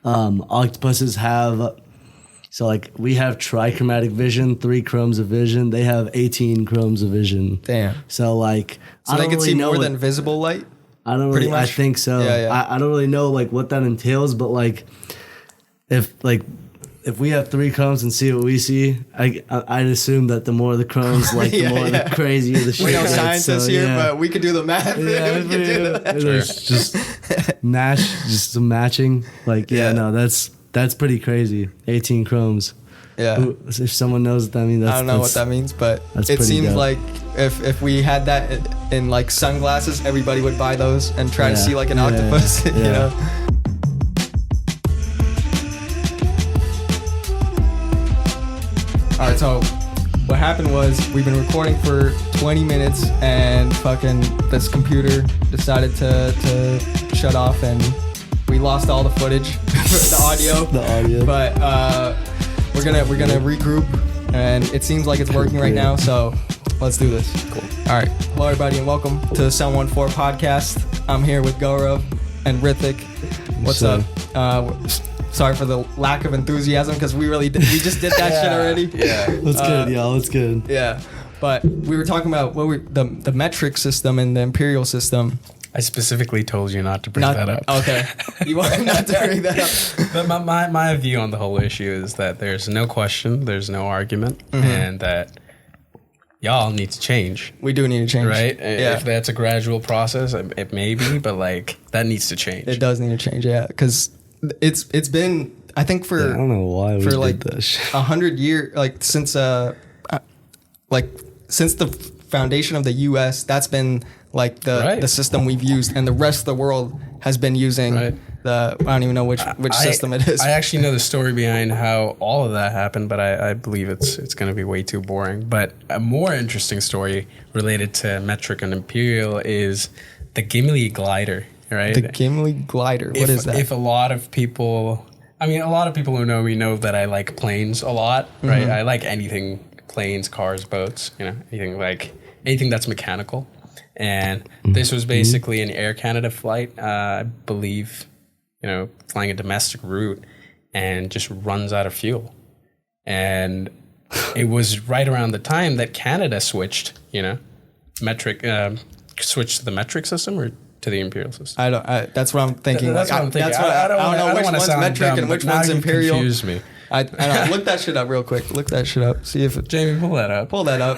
octopuses have, so like we have trichromatic vision, 3 chromes of vision. They have 18 chromes of vision. Damn. So like, So they can see more than visible light? I don't really, I think so. Yeah. I don't really know like what that entails, but like if we have 3 chromes and see what we see, I'd assume that the more the chromes, like the more the crazier the shit. We're no scientists here, but we could do the math. Yeah, we could do the math. There's just just some matching. Like no, that's pretty crazy. 18 chromes. Yeah. If someone knows what that means, I don't know what that means, but it seems dope. like if we had that in like sunglasses, everybody would buy those and try to see like an octopus, you know? All right, so what happened was we've been recording for 20 minutes and fucking this computer decided to shut off and we lost all the footage, the audio. But we're gonna regroup and it seems like it's working right now, so let's do this. Cool. All right, hello everybody and welcome to the 714 podcast. I'm here with Gaurav and Hritik. What's up? Sorry for the lack of enthusiasm because we just did that shit already. Yeah, that's good, y'all. That's good. Yeah, but we were talking about the metric system and the imperial system. I specifically told you not to bring that up. Okay, you wanted not to bring that up. But my view on the whole issue is that there's no question, there's no argument, and that y'all need to change. We do need to change, right? Yeah. If that's a gradual process, it may be, but like that needs to change. It does need to change, yeah, because it's been, I think I don't know why we did this. 100 years, like since the foundation of the U.S., that's been like the system we've used, and the rest of the world has been using I don't even know which system it is. I actually know the story behind how all of that happened, but I believe it's going to be way too boring. But a more interesting story related to metric and imperial is the Gimli glider, right? The Gimli glider, what is that? If a lot of people who know me know that I like planes a lot, right? I like anything, planes, cars, boats, anything that's mechanical. And this was basically an Air Canada flight, I believe, flying a domestic route and just runs out of fuel. And it was right around the time that Canada switched, switched to the metric system or to the imperial system. That's what I'm thinking. That's what I'm thinking. I don't know which one's metric and which one's imperial. Confuse me. I know. Look that shit up real quick. Look that shit up. See if Jamie, pull that up. Pull that up,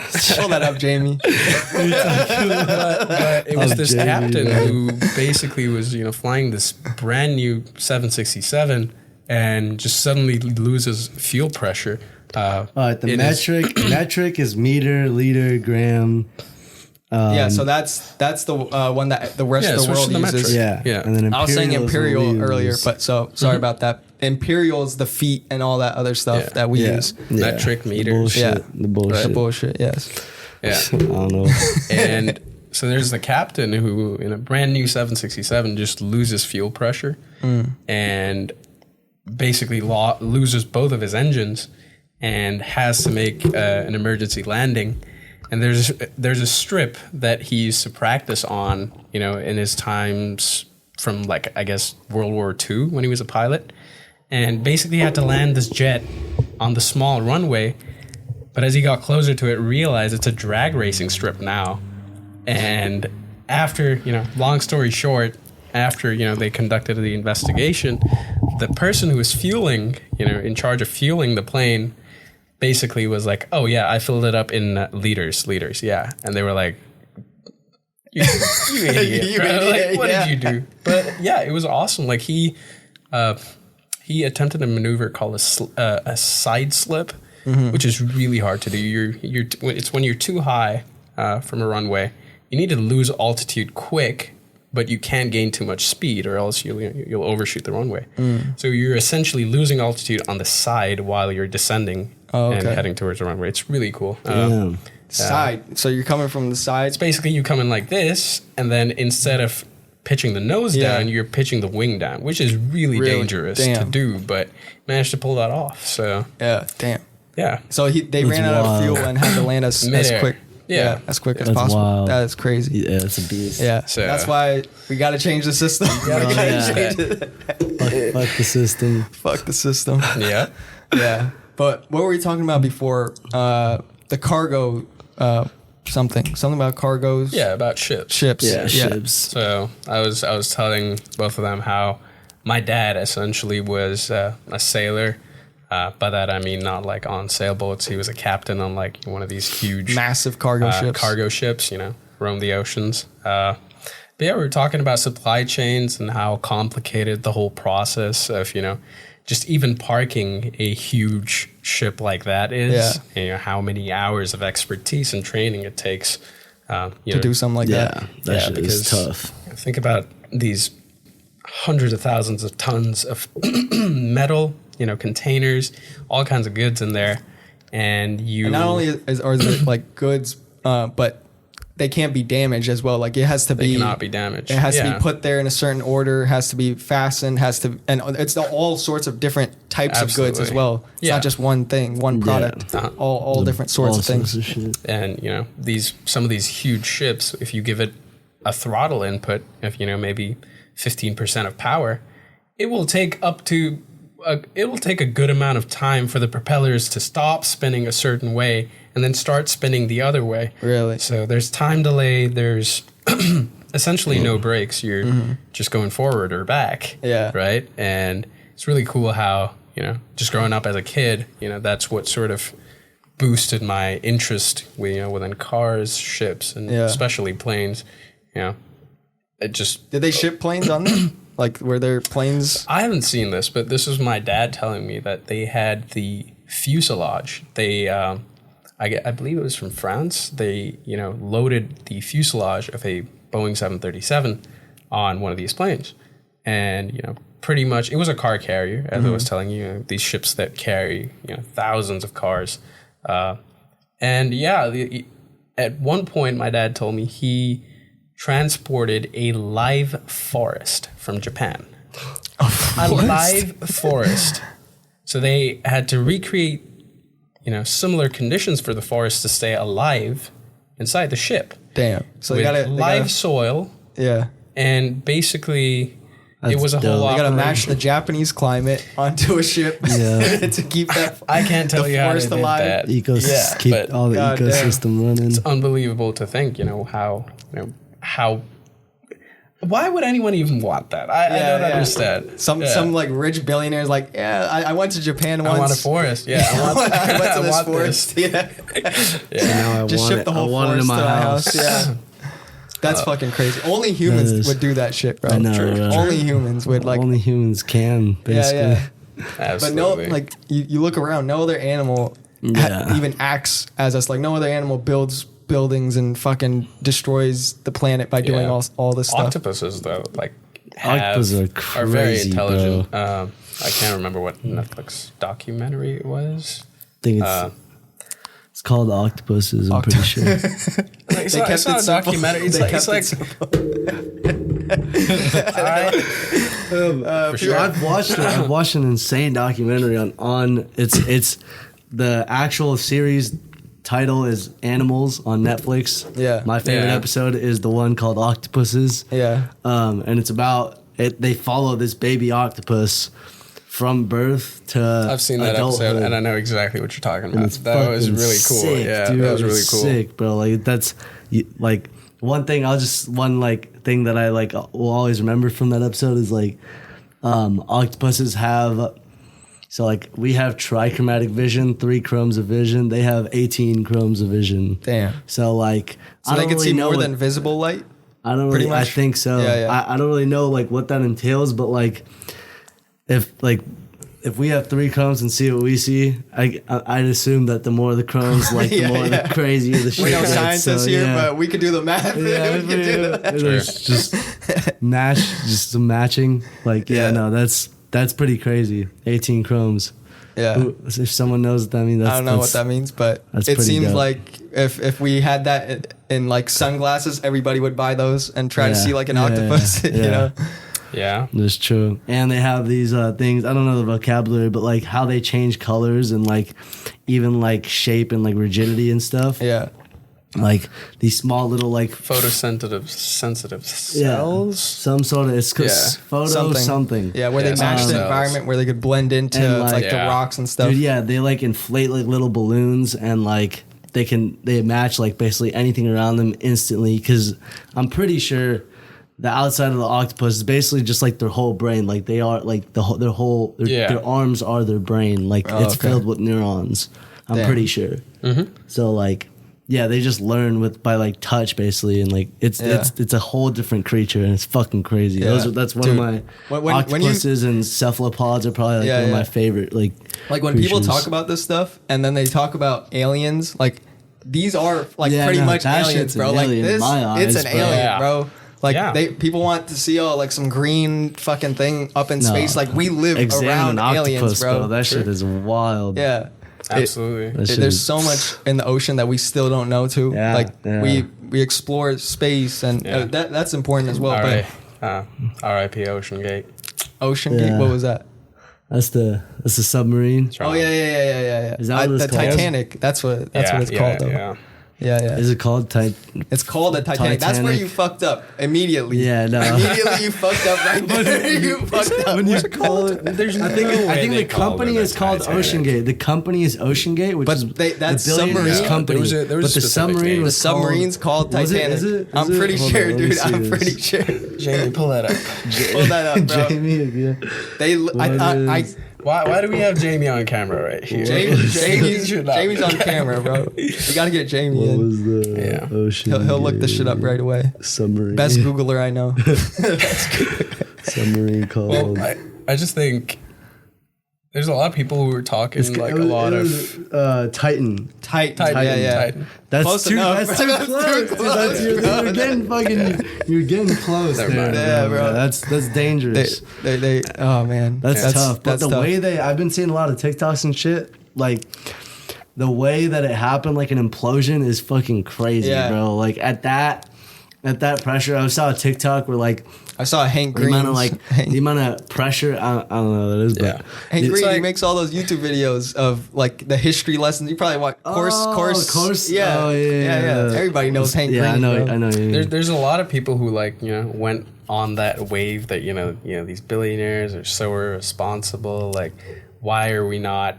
Jamie. But it was this captain who basically was, flying this brand new 767 and just suddenly loses fuel pressure. The metric is meter, liter, gram. So that's the one that the rest of the world uses. Yeah. And then I was saying imperial earlier, but sorry about that. Imperial is the feet and all that other stuff that we use. Metric, meters. The bullshit, yes. Yeah. I don't know. And so there's the captain who, in a brand new 767, just loses fuel pressure and basically loses both of his engines and has to make an emergency landing. And there's a strip that he used to practice on, in his times from World War II when he was a pilot. And basically he had to land this jet on the small runway. But as he got closer to it, realized it's a drag racing strip now. And after, long story short, after, they conducted the investigation, the person who was fueling, in charge of fueling the plane basically was like, oh yeah, I filled it up in liters, yeah. And they were like, you idiot, bro. Like, what did you do? But yeah, it was awesome. Like he attempted a maneuver called a side slip, which is really hard to do. It's when you're too high from a runway. You need to lose altitude quick, but you can't gain too much speed, or else you'll overshoot the runway. So you're essentially losing altitude on the side while you're descending and heading towards the runway. It's really cool. Side. So you're coming from the side. It's basically you come in like this, and then instead of pitching the nose down, you're pitching the wing down, which is really dangerous to do, but managed to pull that off. So yeah, damn. Yeah. So they ran out of fuel and had to land us as quick. Yeah. as quick as That's possible. wild. That is crazy. Yeah, it's a beast. Yeah, So- that's why we got to change the system. yeah. Change it. Fuck the system. Fuck the system. Yeah. Yeah, but what were we talking about before? The cargo, something about cargos. Yeah, about ships. Ships. Yeah, ships. So I was telling both of them how my dad essentially was a sailor. By that I mean not like on sailboats. He was a captain on like one of these huge Massive cargo ships. Cargo ships, roam the oceans. But yeah, we were talking about supply chains and how complicated the whole process of, just even parking a huge ship like that is. Yeah. And, how many hours of expertise and training it takes to do something like Yeah, that. that shit is because tough. Think about these hundreds of thousands of tons of metal, containers, all kinds of goods in there. And not only are there like goods, but they can't be damaged as well. Like it has to be. They cannot be damaged. It has to be put there in a certain order. Has to be fastened. And it's all sorts of different types of goods as well. It's not just one thing, one product. All different sorts of things. Of shit. And some of these huge ships, if you give it a throttle input of maybe 15% of power, it will take a good amount of time for the propellers to stop spinning a certain way and then start spinning the other way. Really? So there's time delay. There's essentially no brakes. You're just going forward or back. Yeah. Right. And it's really cool how just growing up as a kid, that's what sort of boosted my interest within cars, ships, and especially planes. It just Did they ship planes on them? Like, were there planes? I haven't seen this, but this was my dad telling me that they had the fuselage. They, I believe it was from France. They, loaded the fuselage of a Boeing 737 on one of these planes, and pretty much it was a car carrier, as I was telling you. These ships that carry thousands of cars, and at one point my dad told me he transported a live forest from Japan. A live forest. So they had to recreate, similar conditions for the forest to stay alive inside the ship. Damn. So With they gotta live soil. Yeah. And basically, it was a dope. whole They gotta operation. match the Japanese climate onto a ship to keep that. I can't tell the you how they forest did alive. that. Keep but all the God damn. ecosystem running. Unbelievable to think, how. Why would anyone even want that? I don't understand. Some like rich billionaires like, I went to Japan once. I want a forest. Yeah, I want I went to this want forest. this. Yeah. Now I Just want ship it. the whole I want forest it in my to my house. house. Yeah. That's fucking crazy. Only humans is. would do that shit, bro. I know, right? Only humans would like. Only humans can, basically. Yeah. Absolutely. But no, like you look around, no other animal even acts as us. Like no other animal builds buildings and fucking destroys the planet by doing all this stuff. Octopuses, though, Octopuses are very crazy, intelligent. bro. I can't remember what Netflix documentary it was. I think it's called Octopuses, I'm pretty sure. It's not a simple. documentary. It's They like, kept it for sure. I've watched an insane documentary on it's the actual series title is Animals on Netflix. Yeah. My favorite Yeah. episode is the one called Octopuses. Yeah. And it's about it. They follow this baby octopus from birth to I've seen that adulthood. episode, and I know exactly what you're talking And about. it's That was fucking really cool. sick, Yeah, dude. that was really It's cool. sick, bro. Like that's like one thing thing that I like will always remember from that episode is like octopuses have. So, like, we have trichromatic vision, 3 chromes of vision. They have 18 chromes of vision. Damn. So, like, So they can see more than visible light. I don't pretty really. I much? think so. Yeah. I don't really know like what that entails, but like, if we have 3 chromes and see what we see, I'd assume that the more the chromes, like the more the crazier the shit. We're no gets. scientists So, here, yeah. but we could do the math. Yeah, we could do the math. There's just just some matching. Like, that's pretty crazy. 18 chromes. Yeah. If someone knows what that means, I don't know what that means, but that's it pretty seems dope. like if we had that in like sunglasses, everybody would buy those and try to see like an octopus. You know? Yeah. That's true. And they have these things, I don't know the vocabulary, but like how they change colors and like even like shape and like rigidity and stuff. Yeah. like these small little like Photosensitive cells. some sort of it's something. Yeah, where they match the environment where they could blend into like the rocks and stuff. Dude, yeah, they like inflate like little balloons and like they match like basically anything around them instantly. Because I'm pretty sure the outside of the octopus is basically just like their whole brain. Like they are like their arms are their brain. Like it's filled with neurons. I'm pretty sure. Mm-hmm. So like. Yeah, they just learn by like touch basically, and like it's a whole different creature, and it's fucking crazy. Yeah. That's one of my octopuses and cephalopods are probably like one of my favorite like when creatures. People talk about this stuff and then they talk about aliens, like these are like pretty much aliens, bro. Like this, it's an alien, bro. Like people want to see like some green fucking thing up in space. Like we live around aliens, bro. That shit is wild. Yeah. Absolutely. There's so much in the ocean that we still don't know too. We explore space and that's important as well. R.I.P. Ocean Gate. Ocean Gate. What was that? That's the submarine. Oh yeah. Is that what it's the called? Titanic? That's what it's called though. Yeah. Is it called It's called the Titanic. That's where you fucked up immediately. Yeah, no. Immediately you fucked up right there. You fucked up. When you call it, I think the company is called Titanic. OceanGate. The company is OceanGate, which is that's the billionaire's submarine. company. There was but the submarine was submarine's called Titanic. Is it? I'm pretty sure, dude. I'm this. pretty sure. Jamie, pull that up. Pull that up, bro. Jamie, Why do we have Jamie on camera right here? Jamie's on camera, bro. You gotta get Jamie what in. was the ocean? He'll look this shit up right away. Submarine. Best Googler I know. Submarine called. Well, I just think there's a lot of people who are talking Titan. Titan. That's close too enough. That's too close. You're getting fucking. You're getting close. Yeah, bro. That's dangerous. They oh man, that's tough. But the way I've been seeing a lot of TikToks and shit, like the way that it happened, like an implosion, is fucking crazy, bro. Like at that pressure, I saw a TikTok where like. I saw Hank Green. The amount of pressure, I don't know what that is, but Hank Green, he makes all those YouTube videos of like the history lessons. You probably watch course. Yeah. Everybody knows Hank Green. I know. There's a lot of people who went on that wave that these billionaires are so irresponsible. Like, why are we not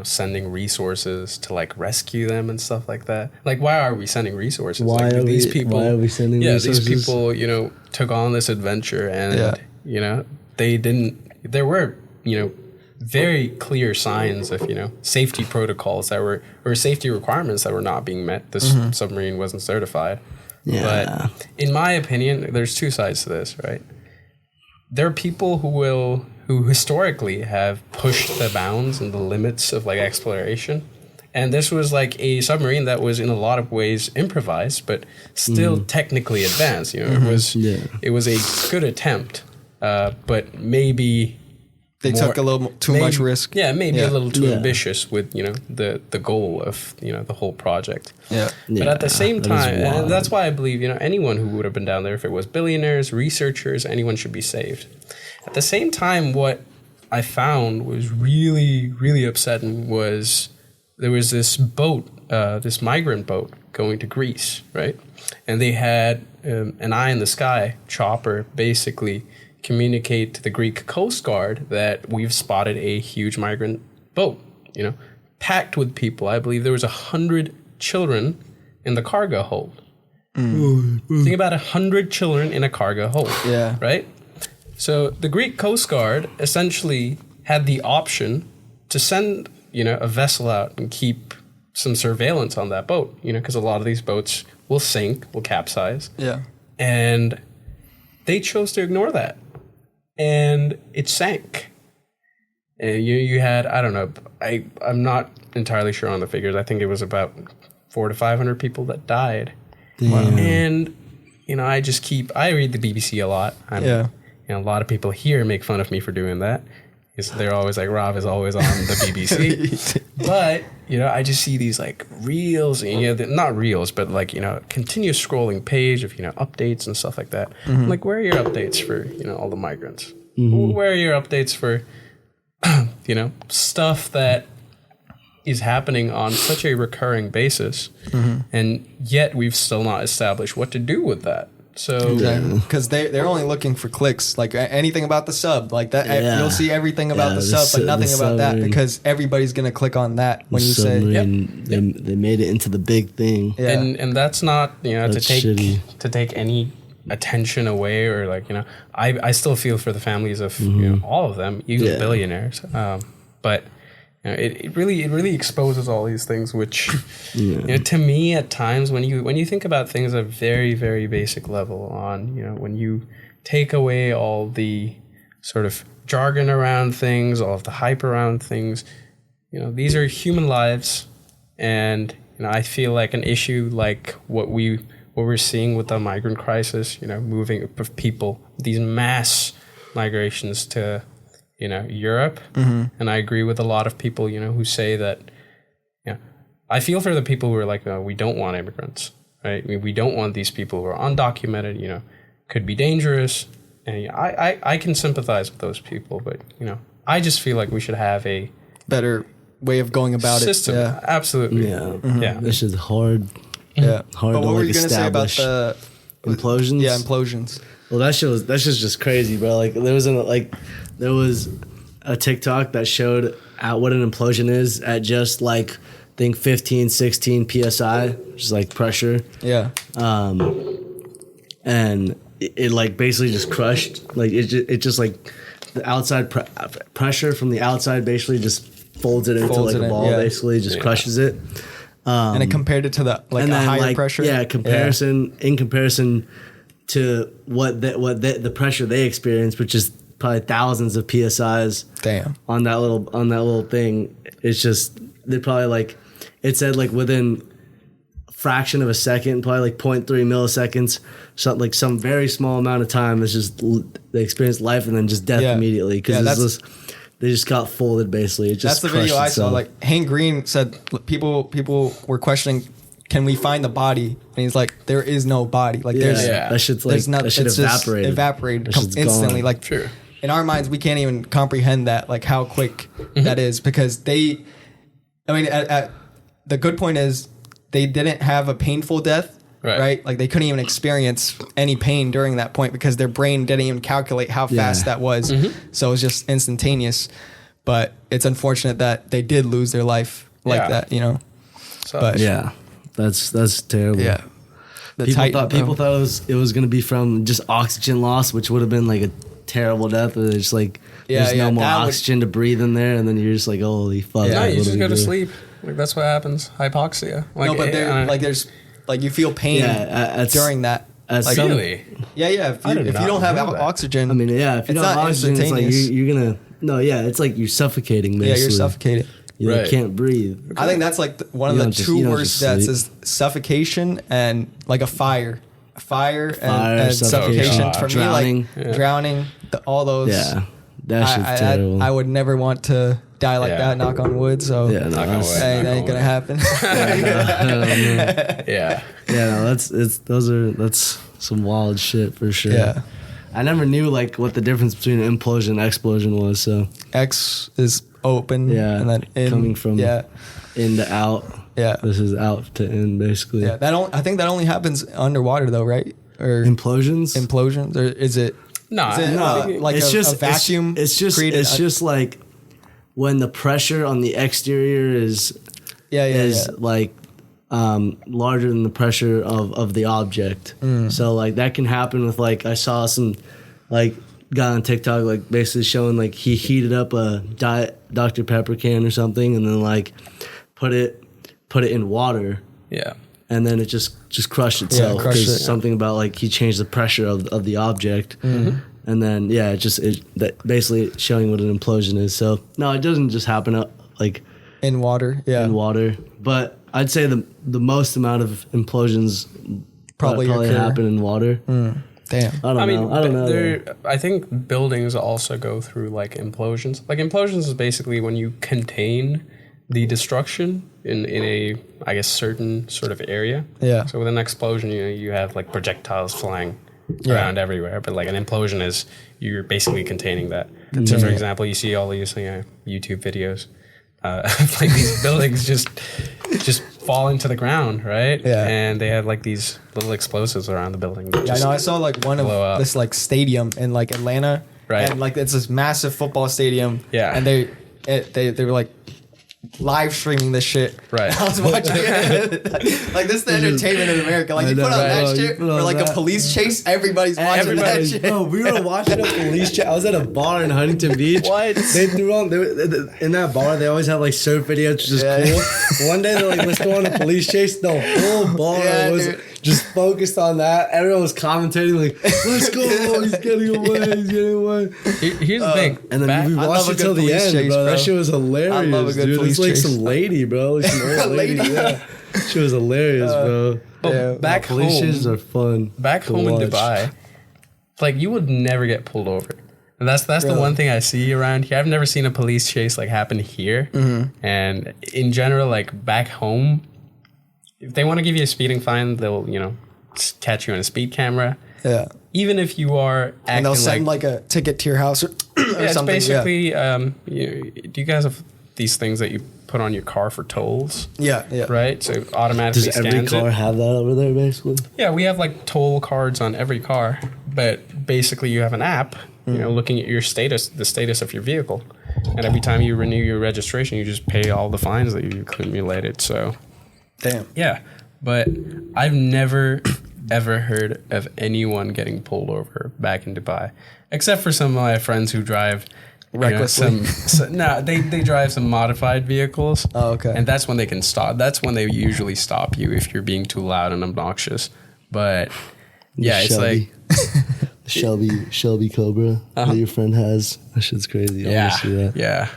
sending resources to like rescue them and stuff like that? Like, why are we sending resources? Why are we sending resources? These people took on this adventure and there were very clear signs of safety protocols or safety requirements that were not being met. This submarine wasn't certified. But in my opinion, there's two sides to this, right? There are people who historically have pushed the bounds and the limits of like exploration. And this was like a submarine that was in a lot of ways improvised, but still technically advanced. It was a good attempt, but maybe they took a little too much risk. Yeah, maybe a little too ambitious with the goal of the whole project. But at the same time, and that's why I believe anyone who would have been down there, if it was billionaires, researchers, anyone should be saved. At the same time, what I found was really, really upsetting was there was this boat, this migrant boat going to Greece, right? And they had an eye in the sky chopper basically communicate to the Greek Coast Guard that we've spotted a huge migrant boat, packed with people. I believe there was 100 children in the cargo hold. Think about 100 children in a cargo hold, right? So the Greek Coast Guard essentially had the option to send a vessel out and keep some surveillance on that boat, because a lot of these boats will sink, will capsize. And they chose to ignore that. And it sank. And you had, I don't know, I'm not entirely sure on the figures. I think it was about 400 to 500 people that died. Damn. And, I read the BBC a lot. A lot of people here make fun of me for doing that. They're always like, Rob is always on the BBC. But, I just see these like reels, and, not reels, but like, continuous scrolling page of, updates and stuff like that. I'm like, where are your updates for, all the migrants? Where are your updates for, stuff that is happening on such a recurring basis, and yet we've still not established what to do with that. So because they're only looking for clicks, like anything about the sub, like that. You'll see everything about the sub, but nothing about that, because everybody's gonna click on that when you say they made it into the big thing. Yeah. And that's not, you know, That's to take any attention away, or like, you know, I still feel for the families of you know, all of them, even billionaires, but you know, it really exposes all these things, which you know, to me at times when you think about things at a very, very basic level, on, you know, when you take away all the sort of jargon around things, all of the hype around things, you know, these are human lives. And you know, I feel like an issue like what we're seeing with the migrant crisis, you know, moving of people, these mass migrations to, you know, Europe. And I agree with a lot of people, you know, who say that, yeah, I feel for the people who are like, we don't want immigrants, right? We don't want these people who are undocumented, you know, could be dangerous. And I can sympathize with those people, but, you know, I just feel like we should have a better way of going about system. it. Absolutely. Yeah. This is hard. Yeah. Hard But to what were like you gonna say about establish. the Implosions? Yeah, implosions. Well, that's just crazy, bro. Like there was a TikTok that showed at what an implosion is at just like I think 15, 16 psi, which is like pressure. Yeah. And it like basically just crushed. Like it just like the outside pressure from the outside basically just folds it into like a ball. Basically, just crushes it. And it compared it to the like a higher pressure. Yeah, in comparison to what the pressure they experience, which is probably thousands of psi's. Damn. On that little thing, it's just they probably like it said like within a fraction of a second, probably like 0.3 milliseconds, so like some very small amount of time. It's just they experience life and then just death immediately because they just got folded basically. It just that's the video I saw. itself. Like Hank Green said, people were questioning, can we find the body? And he's like, there is no body. Like that shit's like that shit evaporated instantly. Gone. Like in our minds, we can't even comprehend that, like how quick that is, because the good point is they didn't have a painful death. Right? Like they couldn't even experience any pain during that point because their brain didn't even calculate how fast that was. So it was just instantaneous. But it's unfortunate that they did lose their life like that, you know. So, but yeah, that's terrible. Yeah. People thought it was gonna be from just oxygen loss, which would have been like a terrible death. But it's like there's no more oxygen to breathe in there, and then you're just like, holy fuck. Yeah, you just go to sleep. Like that's what happens. Hypoxia. Like, no, but there's like you feel pain during that. Like, really? Yeah. If you don't have oxygen, I mean, if you don't have oxygen, it's like you're gonna. No, it's like you're suffocating. Basically. Yeah, you're suffocating. You can't breathe. I think that's like one of the two worst deaths is suffocation and like a fire. And suffocation. For drowning. Me, like drowning, all those. Yeah, that shit's terrible. I would never want to die like that. Knock on wood. So knock on wood. That ain't gonna happen. That's some wild shit for sure. Yeah. I never knew like what the difference between an implosion and explosion was. So X is open. Yeah. And then in, coming from in to out. Yeah. This is out to in basically. Yeah. I think that only happens underwater though, right? Or implosions, or is it? No. Like it's a vacuum. It's just like when the pressure on the exterior is like larger than the pressure of the object. So like that can happen with like I saw some like guy on TikTok like basically showing like he heated up a Diet Dr. Pepper can or something and then like put it in water. Yeah. And then it just crushed itself because something about like he changed the pressure of the object. And then that basically showing what an implosion is. So no, it doesn't just happen like in water. Yeah. In water. But I'd say the most amount of implosions probably happen in water. Damn. I don't know. I think buildings also go through like implosions. Like implosions is basically when you contain the destruction in a I guess certain sort of area. Yeah. So with an explosion, you have like projectiles flying around everywhere. But like an implosion is you're basically containing that. So for example, you see all these YouTube videos like these buildings just fall into the ground, right? Yeah. And they have like these little explosives around the building. That Yeah, I just know. I saw like one of blow up. this like stadium in like Atlanta, Right. And like it's this massive football stadium. Yeah. And they were like live streaming this shit. Right. I was watching it. Like this is the entertainment in America. Like you put on that shit or like a police chase, everybody's watching that shit. Bro, we were watching a police chase. I was at a bar in Huntington Beach. What? They threw on in that bar. They always have like surf videos, which is cool. One day they're like, "Let's go on a police chase." The whole bar was just focused on that. Everyone was commentating like, "Let's go! He's getting away! He's getting away!" Here's the thing. And then we watched it till the end, bro. That shit was hilarious. I love a good dude. police It's like chase. some lady, bro. Like some old lady. Yeah. She was hilarious, bro. Yeah. Back Police home, chases are fun. back to home in watch. Dubai, like you would never get pulled over. And that's the one thing I see around here. I've never seen a police chase like happen here. And in general, like back home, if they want to give you a speeding fine, they'll catch you on a speed camera. Yeah. Even if you are acting And they'll send like a ticket to your house or it's something. basically do you guys have these things that you put on your car for tolls? Yeah. Right? So it automatically Does every scans car it. have that over there, basically? Yeah, we have like toll cards on every car, but basically you have an app, looking at your status, the status of your vehicle. And every time you renew your registration, you just pay all the fines that you accumulated. So, Damn. yeah. But I've never, ever heard of anyone getting pulled over back in Dubai, except for some of my friends who drive Recklessly? They drive some modified vehicles. Oh, okay. And that's when they can stop. That's when they usually stop you if you're being too loud and obnoxious. But yeah, it's like Shelby Cobra that your friend has. That shit's crazy. I wanna see that. Yeah.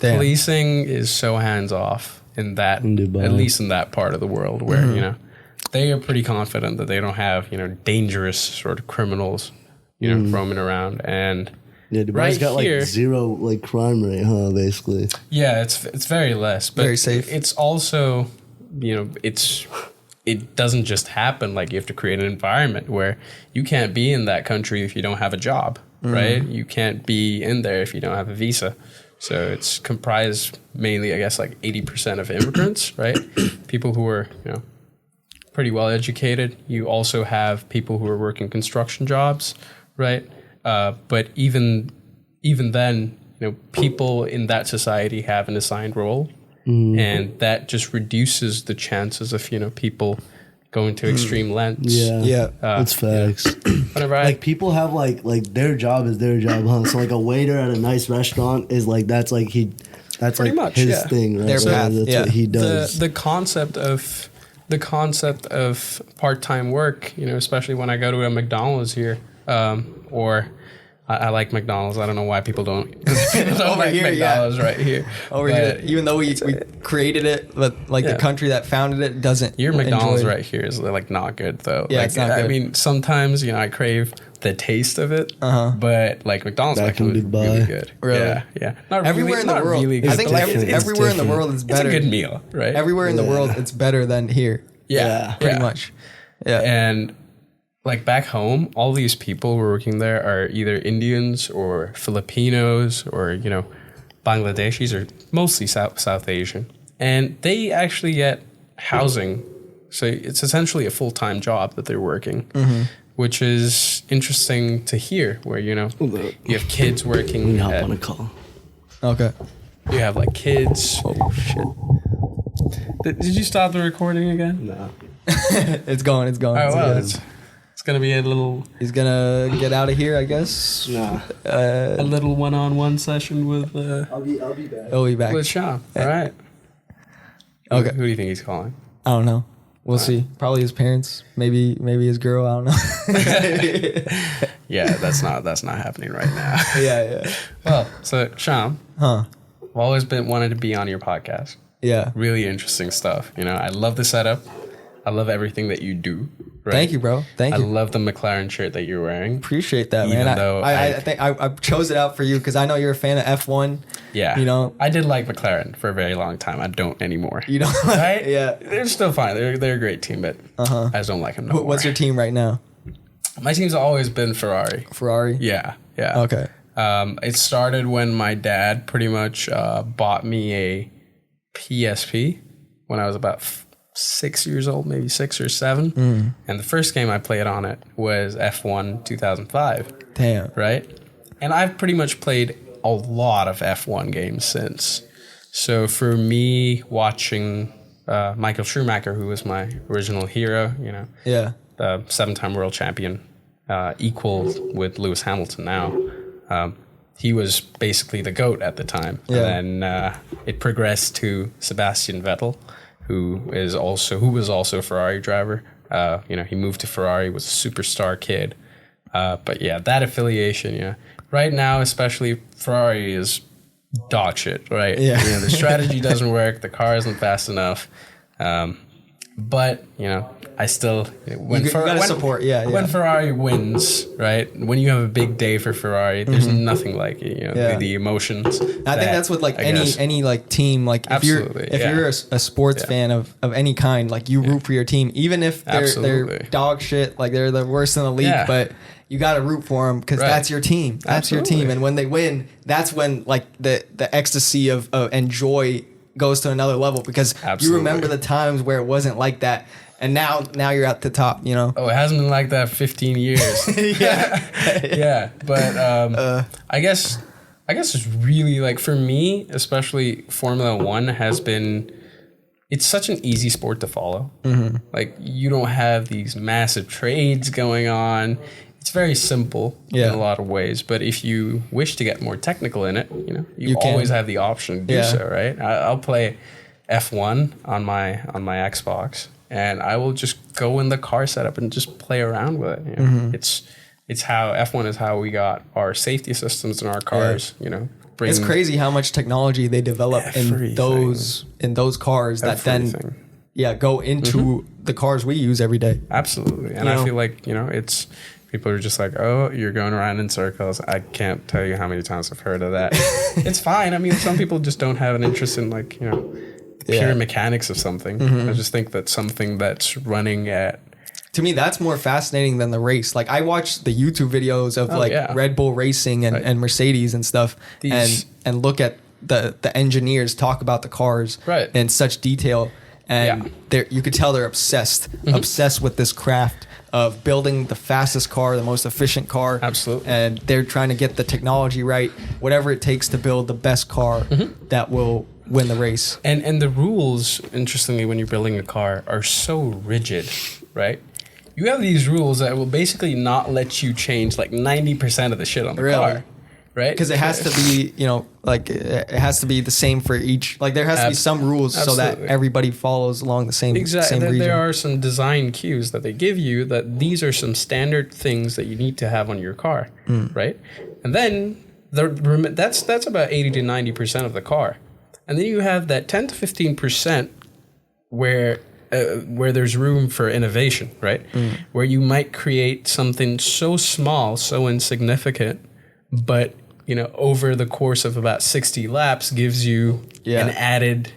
Damn. Policing is so hands off in Dubai. at least in that part of the world where they are pretty confident that they don't have dangerous sort of criminals roaming around. And Yeah, Dubai's right got here, like zero like crime rate, huh? Basically. yeah, it's very less, but Very safe. It's also it doesn't just happen. Like you have to create an environment where you can't be in that country if you don't have a job, right? You can't be in there if you don't have a visa. So it's comprised mainly, I guess, like 80% of immigrants, right? People who are, pretty well educated. You also have people who are working construction jobs, right? But even then, people in that society have an assigned role. And that just reduces the chances of, people going to extreme lengths. Yeah. That's facts. Whenever Like people have like their job is their job, huh? So like a waiter at a nice restaurant is like that's like his thing, right? Their path, That's yeah. what he does. the concept of part-time work, especially when I go to a McDonald's here, or I like McDonald's. I don't know why people don't Over like here, McDonald's right here. Over But here, even though we created it, but like the country that founded it doesn't. your McDonald's enjoy it. right here is like not good though. Yeah, like, it's not I good. mean, sometimes I crave the taste of it, but like McDonald's Back back in was Dubai. really good. Really? Yeah. Not Everywhere really, in the not world, really good, I think but different. everywhere in the different. world is it's better. a good meal, right? Everywhere in the world, it's better than here. yeah, Pretty much. Yeah. And like back home, all these people who are working there are either Indians or Filipinos or, Bangladeshis or mostly South Asian. And they actually get housing. So it's essentially a full-time job that they're working, which is interesting to hear where, you have kids working. We hop on a call. Okay. You have like kids. Oh shit. Did you stop the recording again? No. It's going. It's going. Oh, It's well, going. it's going to be a little He's gonna get out of here, I guess. Nah. a little one-on-one session with I'll be back. He'll be back. with Shyam. All right. Okay. Who do you think he's calling? I don't know. We'll see. Probably his parents. Maybe his girl. I don't know. Yeah, that's not happening right now. Yeah. Well, so Shyam, Huh. I've always been wanted to be on your podcast. Yeah. Really interesting stuff. I love the setup. I love everything that you do. Right? Thank you, bro. Thank I you. love the McLaren shirt that you're wearing. Appreciate that, Even man. though I think I chose it out for you because I know you're a fan of F1. Yeah, I did like McLaren for a very long time. I don't anymore. You know, Right? Yeah. They're still fine. They're a great team, but I just don't like them no more. What's your team right now? My team's always been Ferrari. Ferrari. Yeah. Okay. It started when my dad pretty much bought me a PSP when I was about 6 years old, maybe 6 or 7. And the first game I played on it was F1 2005. Damn. Right? And I've pretty much played a lot of F1 games since. So for me, watching Michael Schumacher, who was my original hero, Yeah. the 7-time world champion, equal with Lewis Hamilton now. He was basically the GOAT at the time. Yeah. And then it progressed to Sebastian Vettel, who was also a Ferrari driver. He moved to Ferrari, was a superstar kid. But yeah, that affiliation, right now, especially Ferrari is dog shit, right? Yeah. The strategy doesn't work. The car isn't fast enough. But I still when support. Yeah. When Ferrari wins, right? When you have a big day for Ferrari, there's nothing like it. The emotions. I think that's with like any like team. Like if you're a sports fan of any kind, like you root for your team, even if they're dog shit, like they're the worst in the league, but you got to root for them because that's your team. That's your team, and when they win, that's when like the ecstasy of and joy goes to another level because you remember the times where it wasn't like that. And now you're at the top, Oh, it hasn't been like that 15 years. Yeah. But I guess it's really like for me, especially Formula One it's such an easy sport to follow. Like you don't have these massive trades going on. It's very simple in a lot of ways. But if you wish to get more technical in it, you always have the option to do so, right? I'll play F1 on my Xbox. And I will just go in the car setup and just play around with it. It's how F1 is how we got our safety systems in our cars. It's crazy how much technology they develop in those cars that then go into the cars we use every day. Absolutely, and I feel like it's people are just like, oh, you're going around in circles. I can't tell you how many times I've heard of that. It's fine. I mean, some people just don't have an interest in like pure mechanics of something. I just think that something that's running at... To me, that's more fascinating than the race. Like, I watch the YouTube videos of Red Bull Racing and Mercedes and stuff and look at the engineers talk about the cars in such detail. And you could tell they're obsessed with this craft of building the fastest car, the most efficient car. Absolutely. And they're trying to get the technology right, whatever it takes to build the best car that will win the race. And the rules, interestingly, when you're building a car, are so rigid, right? You have these rules that will basically not let you change like 90% of the shit on the car, right? Because it has to be, it has to be the same for each. Like there has to be some rules so that everybody follows along the same Exactly. Same region. There are some design cues that they give you that these are some standard things that you need to have on your car, right? And then that's about 80 to 90% of the car. And then you have that 10 to 15% where there's room for innovation, right? Where you might create something so small, so insignificant, but over the course of about 60 laps gives you an added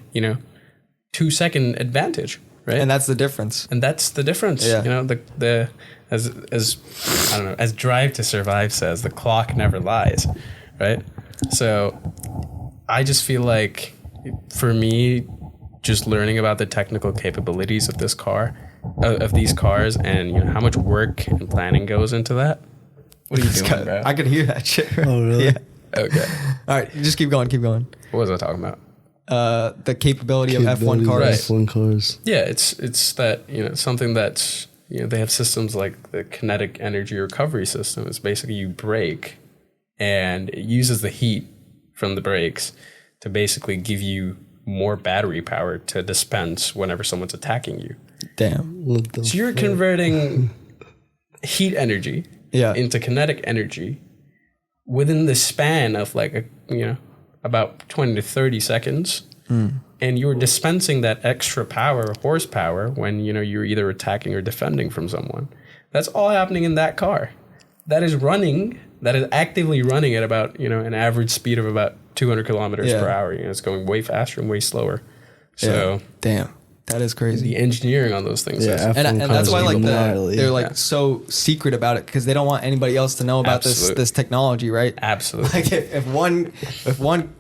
2-second advantage, right? And that's the difference. Yeah. As Drive to Survive says, the clock never lies, right? So I just feel like, for me, just learning about the technical capabilities of this car, of these cars, and how much work and planning goes into that. What are you doing, bro? I could hear that shit. Oh, really? Yeah. Okay. All right, just keep going. What was I talking about? The capability of F1 cars. Right. F1 cars. Yeah, it's that something that's they have systems like the kinetic energy recovery system. It's basically you brake, and it uses the heat from the brakes to basically give you more battery power to dispense whenever someone's attacking you. Damn. So you're converting heat energy into kinetic energy within the span of like about 20 to 30 seconds. And you're dispensing that extra power, horsepower, when you're either attacking or defending from someone. That's all happening in that car. That is actively running at about an average speed of about 200 kilometers per hour. It's going way faster and way slower. So damn. That is crazy. The engineering on those things. Yeah, And that's why like gnarly. they're like so secret about it because they don't want anybody else to know about this technology, right? Absolutely. Like if one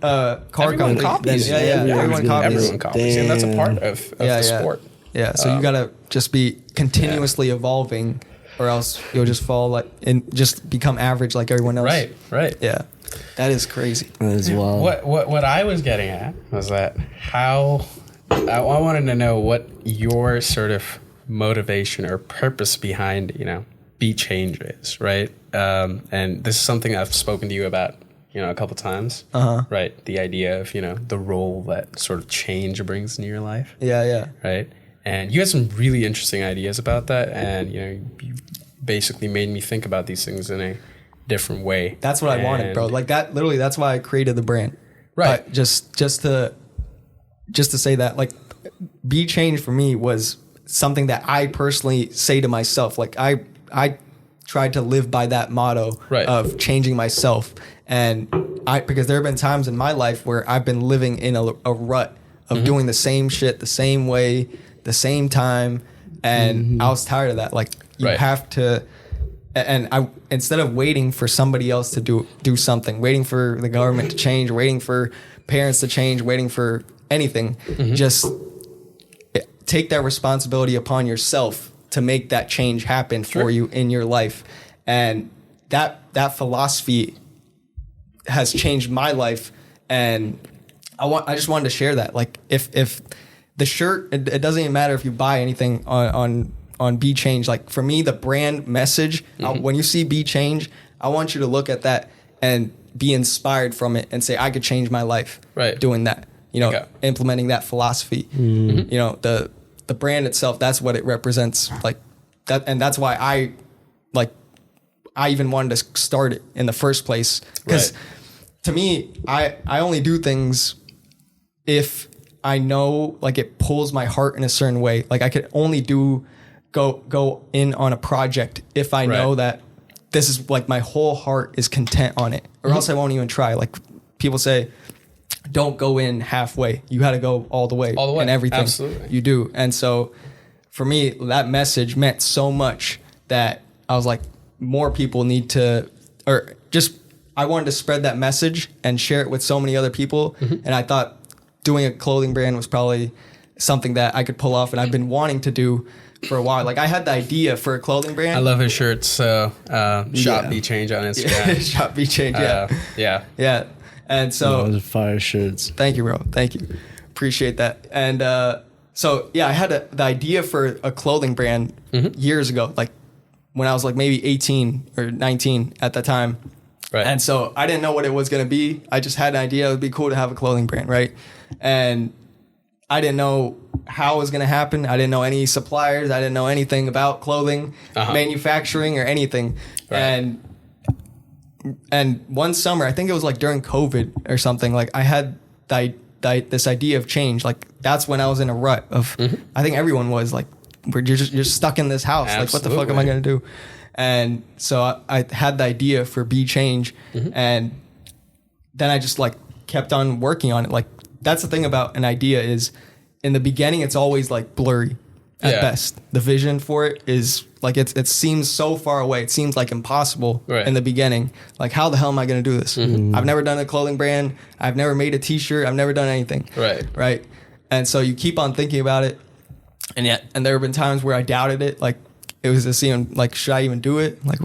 car Everyone company copies. everyone copies. Everyone copies. And that's a part of the sport. Yeah, so you gotta just be continuously evolving, or else you'll just fall like and just become average like everyone else. Right. Yeah, that is crazy. That is wild. What I was getting at was that how I wanted to know what your sort of motivation or purpose behind Be Change is, right? And this is something I've spoken to you about a couple times, right? The idea of the role that sort of change brings into your life. Yeah. Right. And you had some really interesting ideas about that, and you basically made me think about these things in a different way. That's what I wanted, bro. Like that, literally, that's why I created the brand. Right. Just to say that, like, Be Change for me was something that I personally say to myself. Like I tried to live by that motto of changing myself, and because there have been times in my life where I've been living in a rut of doing the same shit the same way, the same time, and I was tired of that. Like you have to, and I, instead of waiting for somebody else to do something, waiting for the government to change, waiting for parents to change, waiting for anything, just take that responsibility upon yourself to make that change happen for you in your life. And that philosophy has changed my life, and I just wanted to share that. Like if the shirt, it doesn't even matter if you buy anything on Be Change. Like for me, the brand message, when you see Be Change, I want you to look at that and be inspired from it and say, I could change my life doing that, implementing that philosophy. The brand itself, that's what it represents. Like that. And that's why I even wanted to start it in the first place. Because to me, I only do things if I know like it pulls my heart in a certain way. Like I could only go in on a project if I know that this is like my whole heart is content on it, or else I won't even try. Like people say, don't go in halfway. You got to go all the way in everything you do. And so for me, that message meant so much that I was like, more people need to, or just, I wanted to spread that message and share it with so many other people. And I thought doing a clothing brand was probably something that I could pull off, and I've been wanting to do for a while. Like I had the idea for a clothing brand. I love his shirts. Shop Be Change on Instagram. Shop Be Change. Yeah. And so those are fire shirts. Thank you, bro. Thank you. Appreciate that. And so I had the idea for a clothing brand years ago, like when I was like maybe 18 or 19 at the time. Right. And so I didn't know what it was going to be. I just had an idea. It would be cool to have a clothing brand, right? And I didn't know how it was going to happen. I didn't know any suppliers. I didn't know anything about clothing, manufacturing, or anything. Right. And one summer, I think it was like during COVID or something, like I had this idea of change. Like that's when I was in a rut of, I think everyone was like, you're just stuck in this house. Absolutely. Like what the fuck am I going to do? And so I had the idea for Be Change, and then I just like kept on working on it. Like that's the thing about an idea is in the beginning, it's always like blurry at best. The vision for it is like, it seems so far away. It seems like impossible in the beginning. Like how the hell am I going to do this? I've never done a clothing brand. I've never made a t-shirt. I've never done anything. Right. And so you keep on thinking about it. And there have been times where I doubted it. Like it was just even like, should I even do it? Like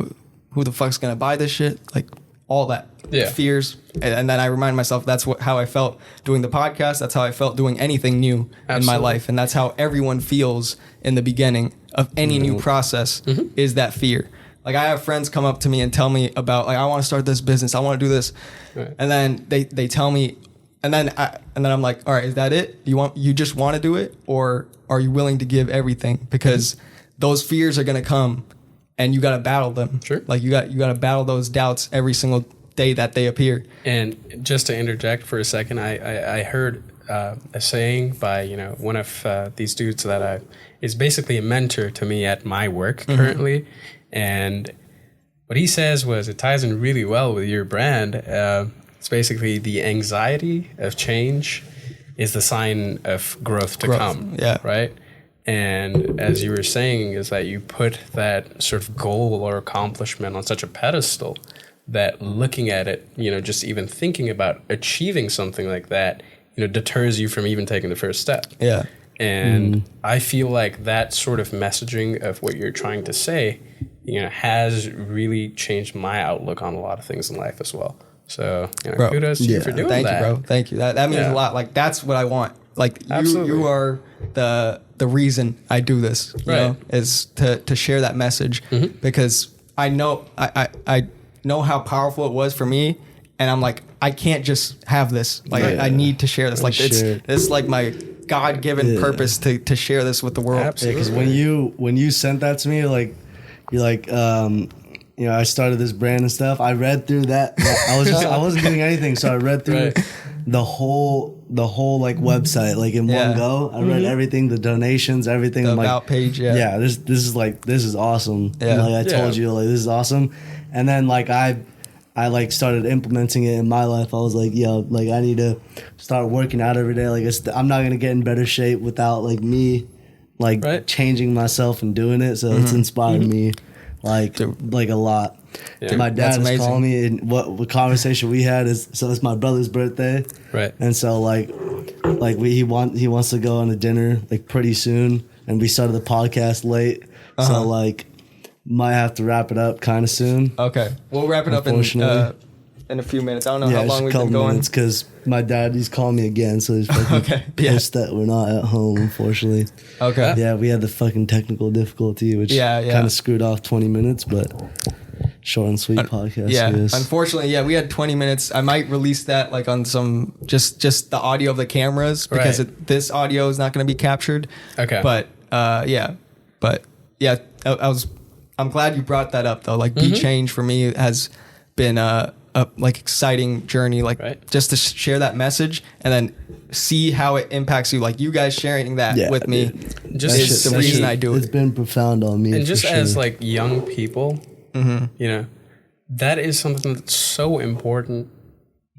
who the fuck's going to buy this shit? Like all that fears. And then I remind myself that's how I felt doing the podcast. That's how I felt doing anything new in my life. And that's how everyone feels in the beginning of any new process is that fear. Like I have friends come up to me and tell me about like, I want to start this business. I want to do this. And then they tell me, and then I'm like, all right, is that it? You just want to do it? Or are you willing to give everything? Because those fears are going to come and you got to battle them. Sure. Like you got to battle those doubts every single day that they appear. And just to interject for a second, I heard a saying by one of these dudes that is basically a mentor to me at my work currently, and what he says was it ties in really well with your brand. It's basically the anxiety of change is the sign of growth to come. Yeah. Right. And as you were saying, is that you put that sort of goal or accomplishment on such a pedestal that looking at it, just even thinking about achieving something like that, deters you from even taking the first step. Yeah. And I feel like that sort of messaging of what you're trying to say, has really changed my outlook on a lot of things in life as well. So, bro, kudos to you for doing that. Thank you, bro. Thank you. That means a lot. Like, that's what I want. Like, you are the reason I do this, you know, is to share that message, because I know I know how powerful it was for me, and I'm like, I can't just have this. Like, I need to share this. Like, it's like my God-given purpose to share this with the world. Absolutely. Because when you sent that to me, like, you're like, I started this brand and stuff. I read through that. I wasn't getting anything, so I read through the whole like website, like in one go. I read everything, the donations, everything. The I'm about like, page, this is awesome. Yeah. Like I told you, like this is awesome. And then like I like started implementing it in my life. I was like, like I need to start working out every day. Like I'm not gonna get in better shape without like me, like changing myself and doing it. So it's inspired me, like a lot. Yeah. My dad is calling me, and what conversation we had is, so it's my brother's birthday, right? And so he wants to go on a dinner like pretty soon, and we started the podcast late, so like might have to wrap it up kind of soon. Okay, we'll wrap it up in a few minutes. I don't know how long we've been going. Because my dad, he's calling me again, so he's fucking pissed that we're not at home, unfortunately. Okay. Yeah, we had the fucking technical difficulty, which kind of screwed off 20 minutes, but short and sweet podcast. Yeah, yes. Unfortunately, we had 20 minutes. I might release that like on some just the audio of the cameras, because this audio is not going to be captured. Okay. But I'm glad you brought that up though. Like Be Change for me has been a like exciting journey, like just to share that message and then see how it impacts you. Like you guys sharing that with me, is the reason I do it. It's been profound on me. And just as like young people, that is something that's so important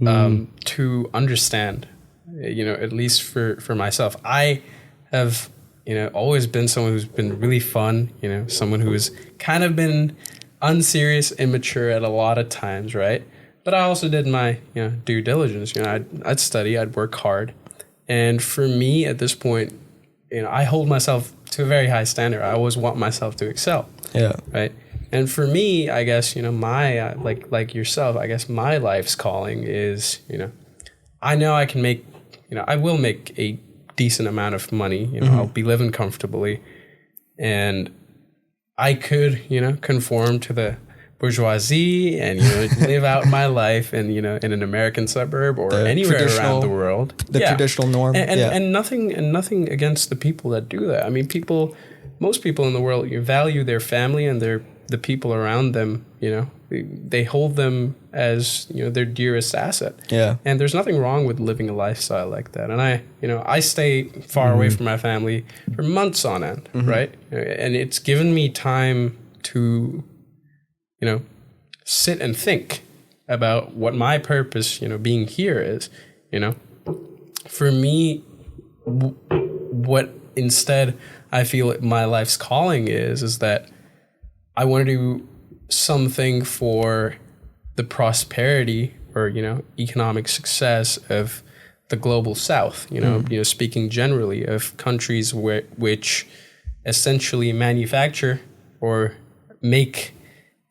to understand. At least for myself, I have always been someone who's been really fun. Someone who has kind of been unserious, immature at a lot of times, right? But I also did my due diligence. I'd study, I'd work hard, and for me at this point, I hold myself to a very high standard. I always want myself to excel. Yeah. Right. And for me, I guess my like yourself, I guess my life's calling is I know I can make I will make a decent amount of money. I'll be living comfortably, and I could conform to the bourgeoisie and live out my life in in an American suburb or anywhere around the world. The traditional norm. And nothing against the people that do that. I mean, most people in the world value their family and the people around them. They hold them as their dearest asset. Yeah. And there's nothing wrong with living a lifestyle like that. And I stay far away from my family for months on end, right? And it's given me time to sit and think about what my purpose, being here is. For me, what instead I feel my life's calling is that I want to do something for the prosperity or economic success of the global South. Speaking generally of countries which essentially manufacture or make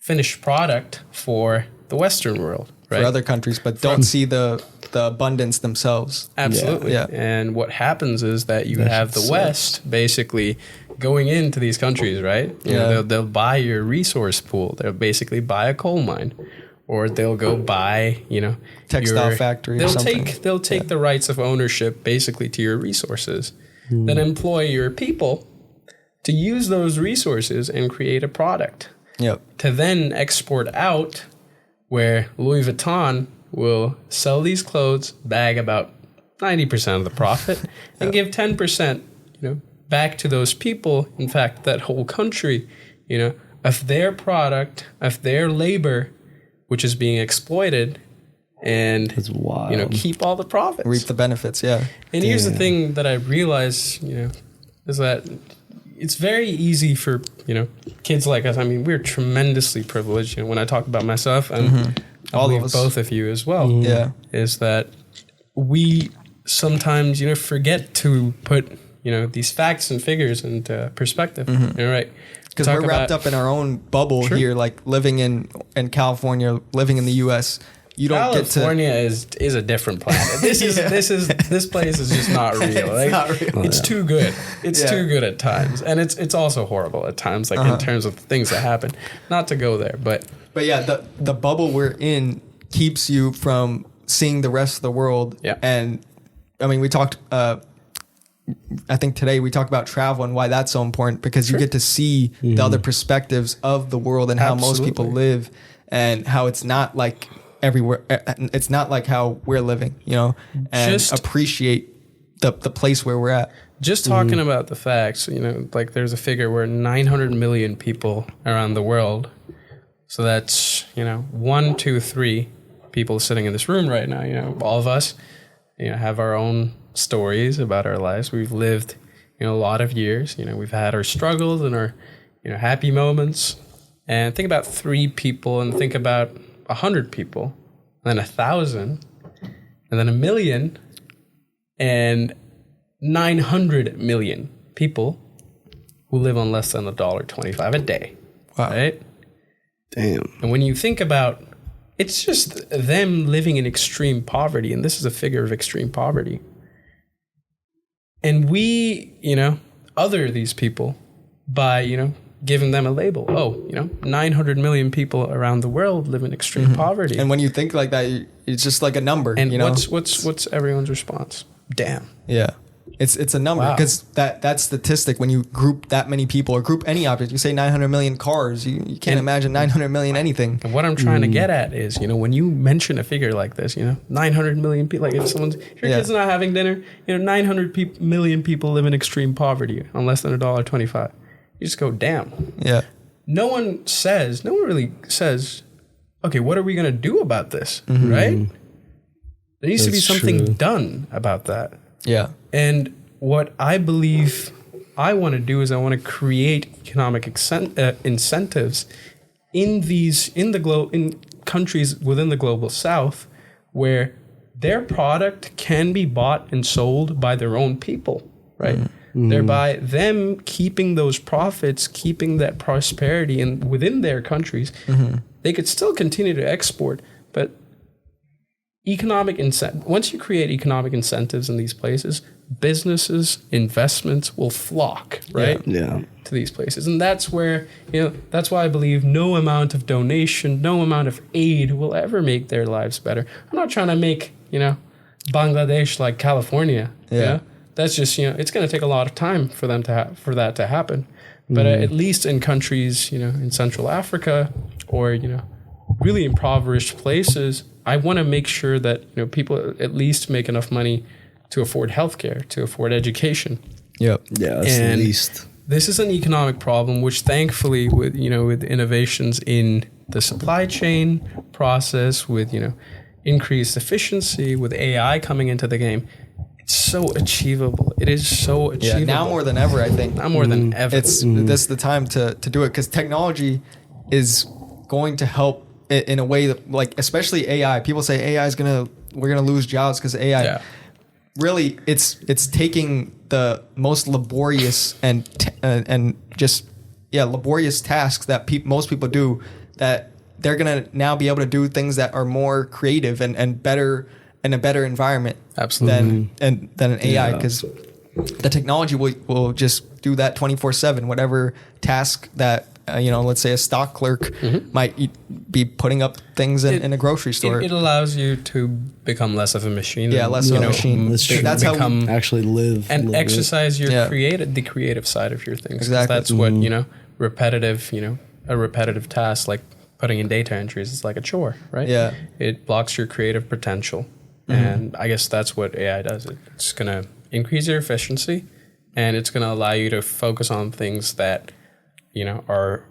finished product for the Western world, right? For other countries, but don't see the abundance themselves. Absolutely. Yeah. And what happens is that you have the West basically going into these countries, right? They'll buy your resource pool. They'll basically buy a coal mine, or they'll go buy, textile factory. They'll take the rights of ownership basically to your resources, then employ your people to use those resources and create a product. To then export out, where Louis Vuitton will sell these clothes, bag about 90% of the profit, and give 10%, back to those people. In fact, that whole country, of their product, of their labor, which is being exploited, and That's wild. keep all the profits, Reap the benefits. Yeah. And here's the thing that I realize, is that it's very easy for, kids like us. I mean, we're tremendously privileged. When I talk about myself, and I All of believe us. both of you as well, Yeah. is that we sometimes, forget to put, these facts and figures into perspective. Right? Because we're wrapped up in our own bubble here, like living in California, living in the U.S. You don't California is a different planet. This place is just not real. Like, not real. It's too good. It's too good at times, and it's also horrible at times. Like in terms of things that happen. Not to go there, but yeah, the bubble we're in keeps you from seeing the rest of the world. Yeah. And I mean, we talked. I think today we talked about travel and why that's so important, because you get to see the other perspectives of the world and how most people live, and how it's not like everywhere. It's not like how we're living, and Just appreciate the place where we're at. just talking about the facts, like there's a figure where 900 million people around the world. So that's, 1, 2, 3 people sitting in this room right now. All of us, have our own stories about our lives. We've lived, a lot of years. We've had our struggles and our, happy moments. And think about 3 people, and think about 100 people, and then 1,000, and then 1,000,000, and 900 million people who live on less than $1.25 a day. Wow. Right? Damn. And when you think about, it's just them living in extreme poverty, and this is a figure of extreme poverty. And we, other these people by, giving them a label. 900 million people around the world live in extreme poverty. And when you think like that, it's just like a number. And what's everyone's response? Damn. Yeah. It's a number, because that statistic, when you group that many people or group any object, you say 900 million cars, you can't imagine 900 million anything. And what I'm trying to get at is, when you mention a figure like this, 900 million people, like if someone's, your kid's not having dinner, 900 million people live in extreme poverty on less than $1.25. You just go, damn. Yeah. No one really says, okay, what are we going to do about this? Right? There needs to be something done about that. Yeah. And what I believe I want to do is I want to create economic incentives in countries within the global south, where their product can be bought and sold by their own people, right? Thereby them keeping those profits, keeping that prosperity within their countries. They could still continue to export, but once you create economic incentives in these places, businesses, investments will flock, right? Yeah. To these places. And that's where, that's why I believe no amount of donation, no amount of aid will ever make their lives better. I'm not trying to make, Bangladesh like California. Yeah. That's just, it's going to take a lot of time for for that to happen. But at least in countries, in Central Africa or, really impoverished places, I want to make sure that, people at least make enough money to afford healthcare, to afford education. Yep. Yeah, that's the least. This is an economic problem, which thankfully with innovations in the supply chain process, with, increased efficiency, with AI coming into the game, it's so achievable. It is so achievable. Yeah, now more than ever, I think. Now more than ever. This is the time to do it, because technology is going to help in a way that, like, especially AI. People say we're gonna lose jobs because AI. Yeah. Really, it's taking the most laborious and just laborious tasks that most people do, that they're gonna now be able to do things that are more creative and better in a better environment. Absolutely. than an AI, because the technology will just do that 24/7. Whatever task that let's say a stock clerk might be putting up things in a grocery store. It allows you to become less of a machine. Yeah, less of a machine. That's how we actually live and exercise your Yeah. the creative side of your things. 'Cause Exactly. that's what repetitive. A repetitive task like putting in data entries is like a chore, right? Yeah. It blocks your creative potential, and I guess that's what AI does. It's gonna increase your efficiency, and it's gonna allow you to focus on things that are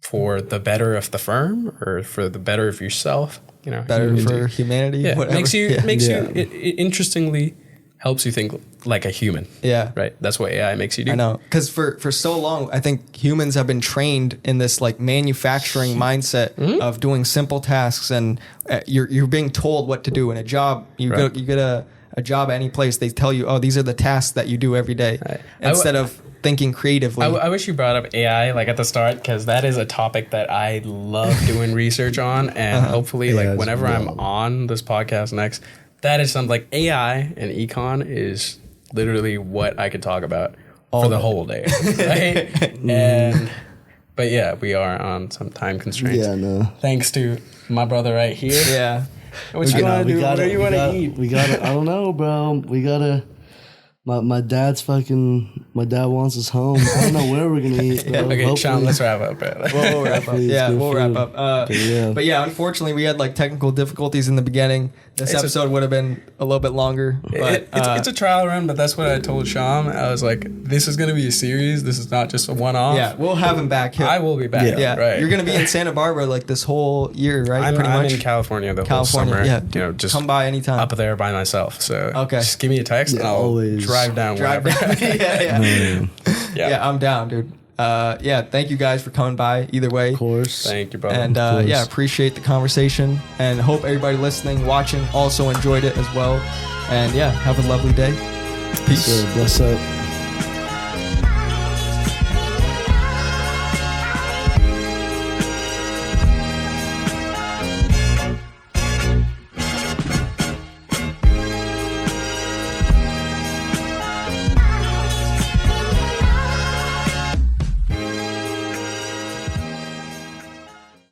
for the better of the firm or for the better of yourself, you know, Better for humanity. yeah, Whatever. makes you Yeah. it interestingly helps you think like a human. Yeah. Right. That's what AI makes you do. I know, because for so long, I think humans have been trained in this like manufacturing mindset of doing simple tasks, and you're being told what to do in a job. You get a job at any place, they tell you, oh, these are the tasks that you do every day, Right. instead of thinking creatively. I wish you brought up AI like at the start, because that is a topic that I love doing research on, and hopefully Yeah, like it's whenever I'm dumb. on this podcast next, that is something like AI and econ is literally what I could talk about for the whole day, right? But yeah, we are on some time constraints. Yeah, no. Thanks to my brother right here. Yeah. What you want to do? What do you want to eat? We gotta. I don't know, bro. We gotta. My dad wants us home. I don't know where we're gonna eat. Bro. Okay, Hopefully- Sean, let's wrap up. Man. We'll wrap up. Please, Yeah, good we'll wrap food. up. Yeah. But yeah, unfortunately, we had like technical difficulties in the beginning. This It's a- episode would have been a little bit longer. But It's a trial run, but that's what I told Sham. I was like, this is going to be a series. This is not just a one-off. yeah, we'll have him back. I will be back. Yeah, Right. You're gonna be in Santa Barbara like this whole year, right? I'm Pretty much. in California the California, whole summer. yeah. You know, just Come by anytime. up there by myself. So Okay. just give me a text and Yeah, I'll always. drive down Drive wherever. down. yeah. Man, Yeah, I'm down, dude. Yeah, thank you guys for coming by either way. of course. Thank you, brother. And course. yeah, appreciate the conversation, and hope everybody listening, watching also enjoyed it as well. And yeah, have a lovely day. Peace. So, bless up.